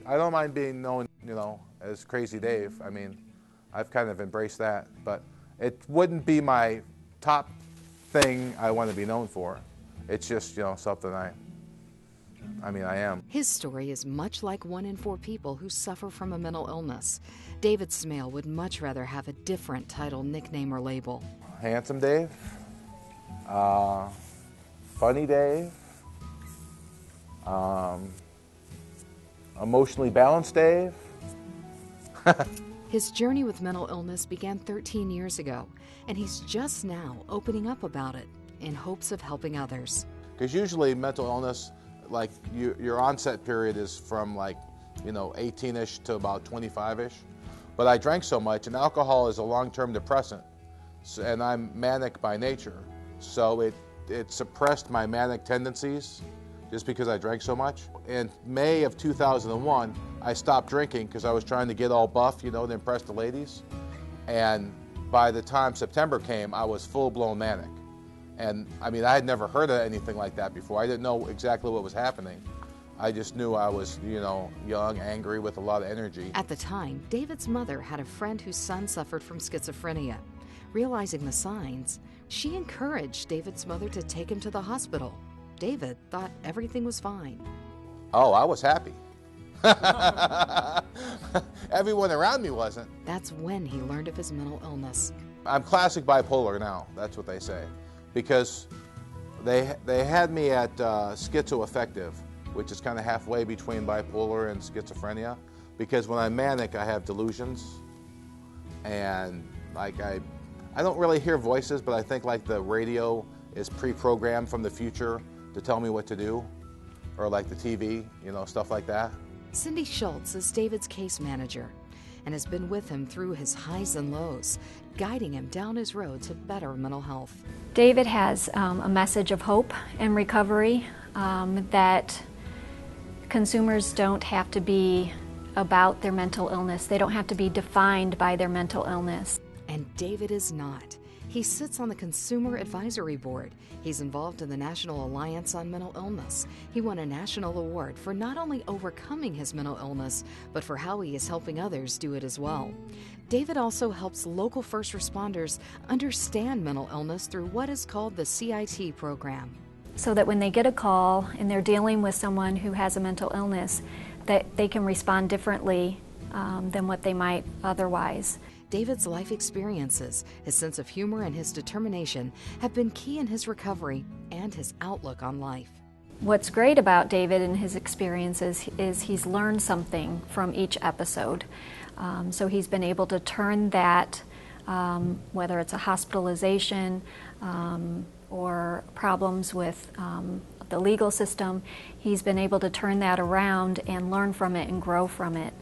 I don't mind being known, as Crazy Dave. I mean, I've kind of embraced that, but it wouldn't be my top thing I want to be known for. It's just, something I am. His story is much like 1 in 4 people who suffer from a mental illness. David Smale would much rather have a different title, nickname, or label. Handsome Dave, Funny Dave, Emotionally Balanced Dave. His journey with mental illness began 13 years ago, and he's just now opening up about it in hopes of helping others. Because usually mental illness, like your onset period is from 18-ish to about 25-ish. But I drank so much, and alcohol is a long-term depressant, and I'm manic by nature. So it suppressed my manic tendencies just because I drank so much. In May of 2001, I stopped drinking because I was trying to get all buff, to impress the ladies. And by the time September came, I was full-blown manic. And I had never heard of anything like that before. I didn't know exactly what was happening. I just knew I was, young, angry, with a lot of energy. At the time, David's mother had a friend whose son suffered from schizophrenia. Realizing the signs, she encouraged David's mother to take him to the hospital. David thought everything was fine. Oh, I was happy. Everyone around me wasn't. That's when he learned of his mental illness. I'm classic bipolar now, that's what they say. Because they had me at schizoaffective, which is kind of halfway between bipolar and schizophrenia. Because when I'm manic, I have delusions. And I don't really hear voices, but I think the radio is pre-programmed from the future to tell me what to do. Or the TV, stuff like that. Cindy Schultz is David's case manager and has been with him through his highs and lows, guiding him down his road to better mental health. David has a message of hope and recovery, that consumers don't have to be about their mental illness. They don't have to be defined by their mental illness. And David is not. He sits on the Consumer Advisory Board. He's involved in the National Alliance on Mental Illness. He won a national award for not only overcoming his mental illness, but for how he is helping others do it as well. David also helps local first responders understand mental illness through what is called the CIT program. So that when they get a call and they're dealing with someone who has a mental illness, that they can respond differently than what they might otherwise. David's life experiences, his sense of humor, and his determination have been key in his recovery and his outlook on life. What's great about David and his experiences is he's learned something from each episode. So he's been able to turn that, whether it's a hospitalization or problems with the legal system, he's been able to turn that around and learn from it and grow from it,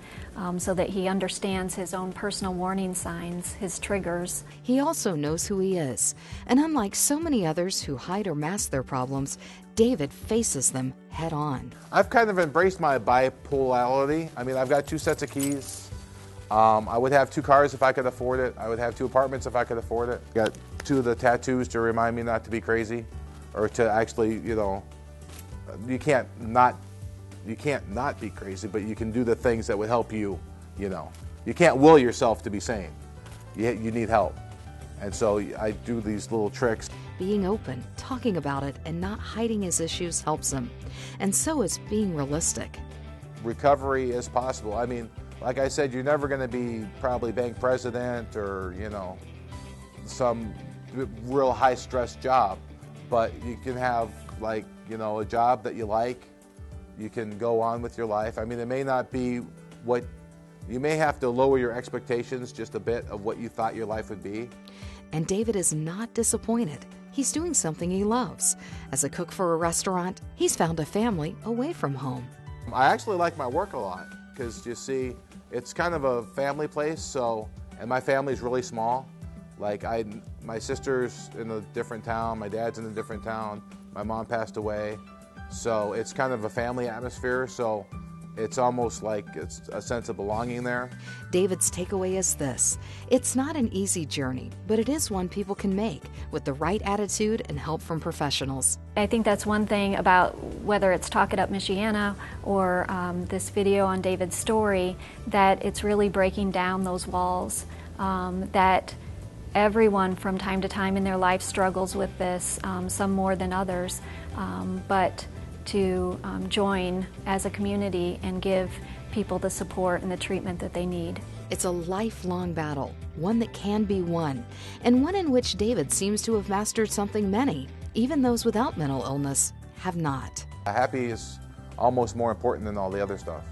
so that he understands his own personal warning signs, his triggers. He also knows who he is, and unlike so many others who hide or mask their problems, David faces them head on. I've kind of embraced my bipolarity. I've got 2 sets of keys. I would have 2 cars if I could afford it. I would have 2 apartments if I could afford it. Got 2 of the tattoos to remind me not to be crazy, or to actually, you can't not be crazy, but you can do the things that would help you, You can't will yourself to be sane. You need help. And so I do these little tricks. Being open, talking about it, and not hiding his issues helps him. And so is being realistic. Recovery is possible. Like I said, you're never going to be probably bank president or, some real high-stress job. But you can have, a job that you like. You can go on with your life. It may not be what, you may have to lower your expectations just a bit of what you thought your life would be. And David is not disappointed. He's doing something he loves. As a cook for a restaurant, he's found a family away from home. I actually like my work a lot because, you see, it's kind of a family place, and my family's really small. My sister's in a different town, my dad's in a different town, my mom passed away. So it's kind of a family atmosphere. So It's almost like it's a sense of belonging there. David's takeaway is this: it's not an easy journey, but it is one people can make with the right attitude and help from professionals. I think that's one thing about whether it's Talk It Up Michiana or this video on David's story, that it's really breaking down those walls, that everyone from time to time in their life struggles with this, some more than others, but to join as a community and give people the support and the treatment that they need. It's a lifelong battle, one that can be won, and one in which David seems to have mastered something many, even those without mental illness, have not. Happy is almost more important than all the other stuff.